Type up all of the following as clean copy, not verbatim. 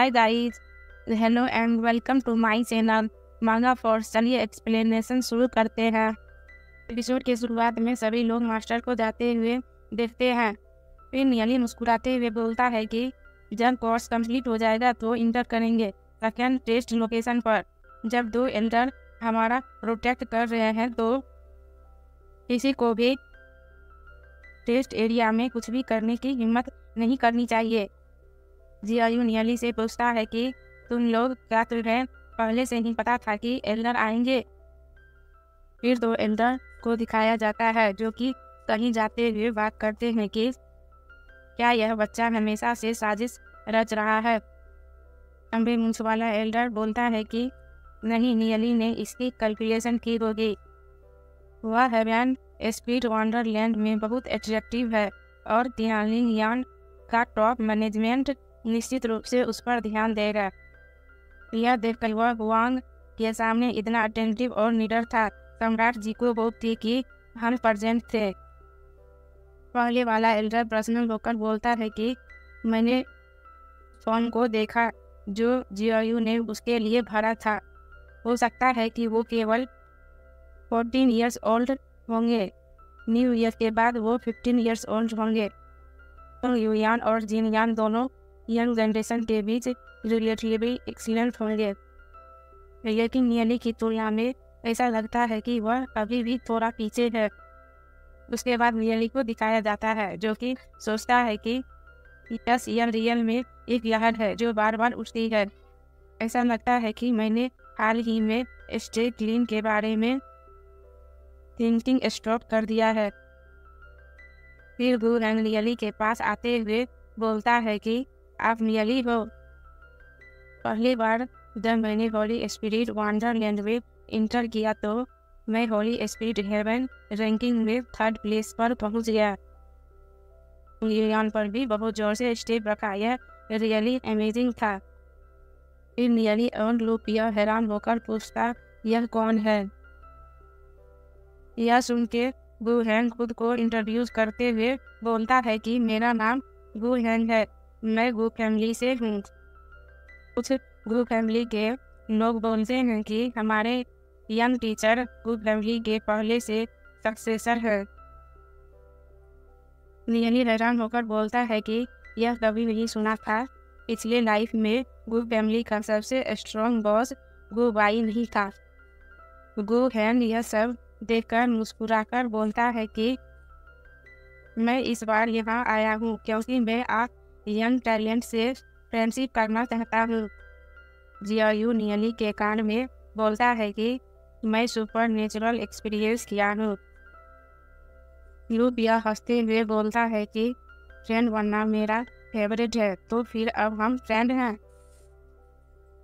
Hi guys, hello and welcome to my channel manga force. चलिए explanation शुरू करते हैं। एपिसोड की शुरुआत में सभी लोग मास्टर को जाते हुए देखते हैं। फिर नियली मुस्कुराते हुए बोलता है कि जब कोर्स कंप्लीट हो जाएगा तो इंटर करेंगे सेकेंड टेस्ट लोकेशन पर। जब दो एल्डर हमारा प्रोटेक्ट कर रहे हैं तो किसी को भी टेस्ट एरिया में कुछ भी करने की हिम्मत नहीं करनी चाहिए। जियायू नियली से पूछता है कि तुम लोग क्या तुम्हें पहले से ही पता था कि एल्डर आएंगे। फिर दो एल्डर को दिखाया जाता है जो कि कहीं जाते हुए बात करते हैं कि क्या यह बच्चा हमेशा से साजिश रच रहा है। अम्बे मूंछ वाला एल्डर बोलता है कि नहीं, नियली ने इसकी कैलकुलेशन की होगी। वह हेवन स्पीड वंडरलैंड में बहुत अट्रैक्टिव है और तियानलिंग यान का टॉप मैनेजमेंट निश्चित रूप से उस पर ध्यान देगा। यह देखकर वह वांग के सामने इतना अटेंटिव और निडर था। सम्राट जी को बहुत थी कि हम प्रेजेंट थे। पहले वाला एल्डर पर्सनल होकर बोलता है कि मैंने फोन को देखा जो जियायू ने उसके लिए भरा था। हो सकता है कि वो केवल 14 इयर्स ओल्ड होंगे। न्यू ईयर के बाद वो 15 इयर्स ओल्ड होंगे। तो युयान और जिनयान दोनों यंग जनरेशन के बीच रिलेटिवली एक्सीलेंट होंगे। लेकिन नियली की तुलना में ऐसा लगता है कि वह अभी भी थोड़ा पीछे है। उसके बाद नियली को दिखाया जाता है जो कि सोचता है कि यस, यह रियल में एक लहर है जो बार बार उठती है। ऐसा लगता है कि मैंने हाल ही में स्टे क्लीन के बारे में थिंकिंग स्टॉप कर दिया है। फिर गू हैंग नियली के पास आते हुए बोलता है कि आप नियली हो। पहली बार जब मैंने होली स्पिरिट वंडरलैंड में इंटर किया तो मैं होली स्पिरिट हेवन रैंकिंग में 3rd प्लेस पर पहुंच गया। युयान पर भी बहुत जोर से स्टेप रखा। यह रियली अमेजिंग था। फिर नियली और लूपिया हैरान होकर पूछता, यह कौन है। यह सुन के गू हैंग खुद को इंट्रोड्यूस करते हुए बोलता है कि मेरा नाम गू हैंग है, मैं गू फैमिली से हूँ। कुछ गू फैमिली के लोग बोलते हैं कि हमारे यंग टीचर गू फैमिली के पहले से सक्सेसर है। नियली हैरान होकर बोलता है कि यह कभी नहीं सुना था। पिछले लाइफ में गू फैमिली का सबसे स्ट्रॉन्ग बॉस गू बाई नहीं था। गू हैंग यह सब देखकर मुस्कुराकर बोलता है कि मैं इस बार यहाँ आया हूँ क्योंकि मैं आप यंग टैलेंट से फ्रेंडशिप करना चाहता हूँ। जियायू नियली के कान में बोलता है कि मैं सुपर नेचुरल एक्सपीरियंस किया हूँ। लूपिया हंसते हुए बोलता है कि फ्रेंड बनना मेरा फेवरेट है, तो फिर अब हम फ्रेंड हैं।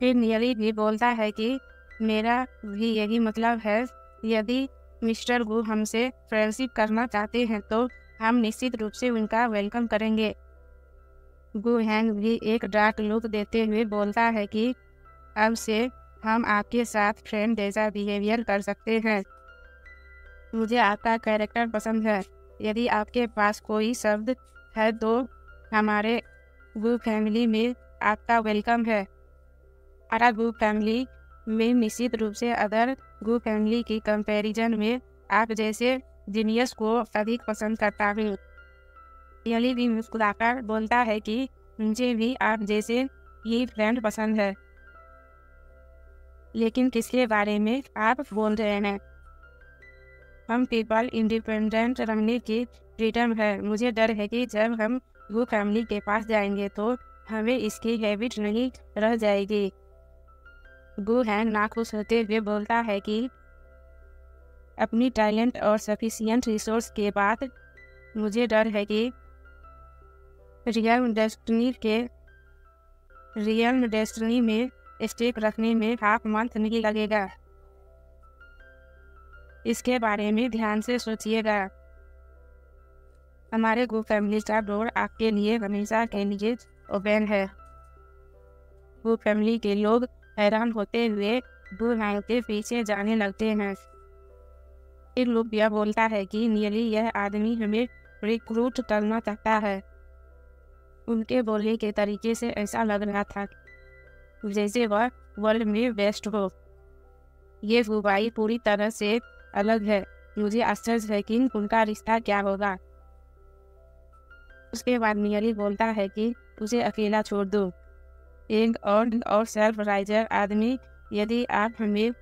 फिर नियली भी बोलता है कि मेरा भी यही मतलब है। यदि मिस्टर गू हमसे फ्रेंडशिप करना चाहते हैं तो हम निश्चित रूप से उनका वेलकम करेंगे। गू हैंग भी एक डार्क लुक देते हुए बोलता है कि अब से हम आपके साथ फ्रेंड जैसा बिहेवियर कर सकते हैं। मुझे आपका कैरेक्टर पसंद है। यदि आपके पास कोई शब्द है तो हमारे गू फैमिली में आपका वेलकम है। हमारा गू फैमिली में निश्चित रूप से अदर गू फैमिली की कंपैरिजन में आप जैसे जीनियस को अधिक पसंद करता हूँ। नियली भी मुस्कुराकर बोलता है कि मुझे भी आप जैसे ही फ्रेंड पसंद है। लेकिन किसके बारे में आप बोल रहे हैं? हम पीपल इंडिपेंडेंट रहने की फ्रीडम है। मुझे डर है कि जब हम गू फैमिली के पास जाएंगे तो हमें इसकी हैबिट नहीं रह जाएगी। गू हैंग नाखुश होते हुए बोलता है कि अपनी टैलेंट और सफिशिएंट रिसोर्स के बाद मुझे डर है कि रियल डेस्टिनी में स्टेप रखने में हाफ मंथ नहीं लगेगा। इसके बारे में ध्यान से सोचिएगा। हमारे गू फैमिली का डोर आपके लिए हमेशा के लिए ओपन है। गू फैमिली के लोग हैरान होते हुए गू हैंग के पीछे जाने लगते हैं। फिर लूपिया बोलता है कि नियली यह आदमी हमें रिक्रूट करना चाहता है। उनके बोलने के तरीके से ऐसा लग रहा था जैसे वह वर्ल्ड में बेस्ट हो। ये बुबाई पूरी तरह से अलग है। मुझे आश्चर्य है कि उनका रिश्ता क्या होगा। उसके बाद नियली बोलता है कि उसे अकेला छोड़ दो। एक और सेल्फ राइजर आदमी, यदि आप हमें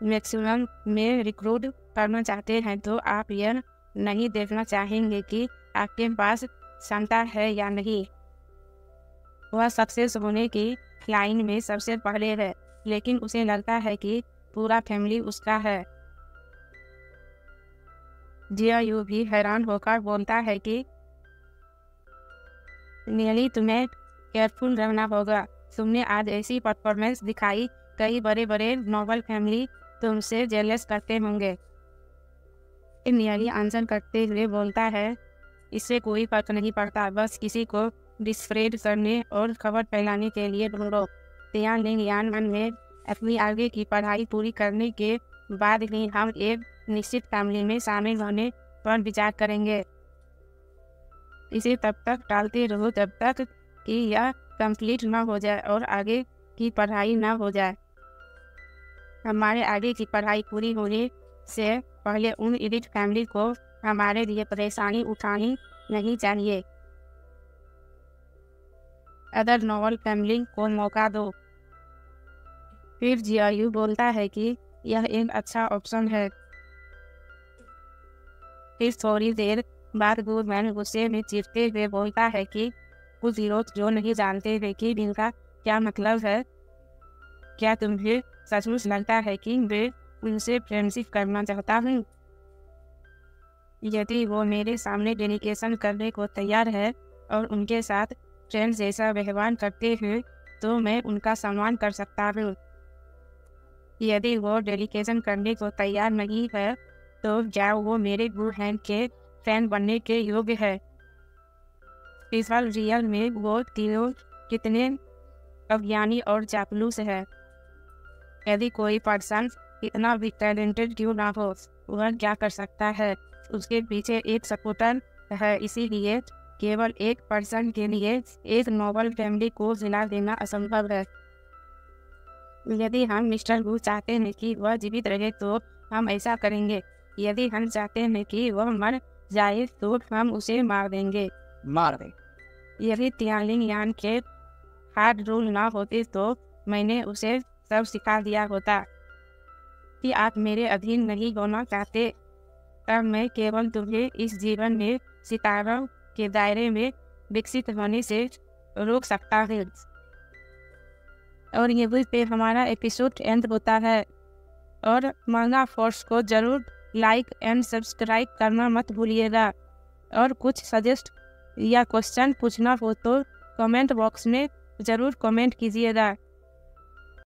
मैक्सिमम में रिक्रूट करना चाहते हैं तो आप यह नहीं देखना चाहेंगे कि आपके पास क्षमता है या नहीं। वह सक्सेस होने की लाइन में सबसे पहले है, लेकिन उसे लगता है कि पूरा फैमिली उसका है। जिया भी हैरान होकर बोलता है कि नियली, तुम्हें केयरफुल रहना होगा। तुमने आज ऐसी परफॉर्मेंस दिखाई, कई बड़े बड़े नोबल फैमिली तुमसे जेलस करते होंगे। नियली आंसर करते हुए बोलता है, इससे कोई फर्क नहीं पड़ता, बस किसी को डिस्प्रेड करने और खबर फैलाने के लिए ढूंढो। तियानलिंग यानमन में अपनी आगे की पढ़ाई पूरी करने के बाद ही हम एक निश्चित फैमिली में शामिल होने पर विचार करेंगे। इसे तब तक टालते रहो जब तक कि यह कंप्लीट न हो जाए और आगे की पढ़ाई न हो जाए। हमारे आगे की पढ़ाई पूरी होने से पहले उन एलिट फैमिली को हमारे लिए परेशानी उठानी नहीं चाहिए। अदर नॉवल फैमिली को मौका दो। फिर जियायू बोलता है कि यह एक अच्छा ऑप्शन है। फिर थोड़ी देर बाद गुडमैन गुस्से में चीखते हुए बोलता है कि कुछ लोग जो नहीं जानते हैं कि इनका क्या मतलब है। क्या तुम्हें सचमुच लगता है कि मैं उनसे फ्रेंडशिप करना चाहता हूँ? यदि वो मेरे सामने डेडिकेशन करने को तैयार है और उनके साथ फ्रेंड्स जैसा व्यवहार करते हैं तो मैं उनका सम्मान कर सकता हूँ। यदि वो डेडिकेशन करने को तैयार नहीं है तो क्या वो मेरे गुड हैंड के फैन बनने के योग्य है? इस बार रियल में वो तीनों कितने अज्ञानी और चापलूस है। यदि कोई पर्सन इतना भी टैलेंटेड क्यों ना हो, वह क्या कर सकता है? उसके पीछे एक सपोर्टर है, इसीलिए केवल एक पर्सन के लिए एक नोबल फैमिली को जिला देना असंभव है। यदि हम मिस्टर वू चाहते हैं कि वह जीवित रहे तो हम ऐसा करेंगे। यदि हम चाहते हैं कि वह मर जाए तो हम उसे मार देंगे। यदि तियानलिंग यान के हार्ड रूल ना होते तो मैंने उसे सब सिखा दिया होता कि आप मेरे अधीन नहीं होना चाहते, तब मैं केवल तुम्हें इस जीवन में सितारों के दायरे में विकसित होने से रोक सकता हूँ। और ये पे हमारा एपिसोड एंड होता है। और मांगा फोर्स को जरूर लाइक एंड सब्सक्राइब करना मत भूलिएगा। और कुछ सजेस्ट या क्वेश्चन पूछना हो तो कमेंट बॉक्स में ज़रूर कमेंट कीजिएगा।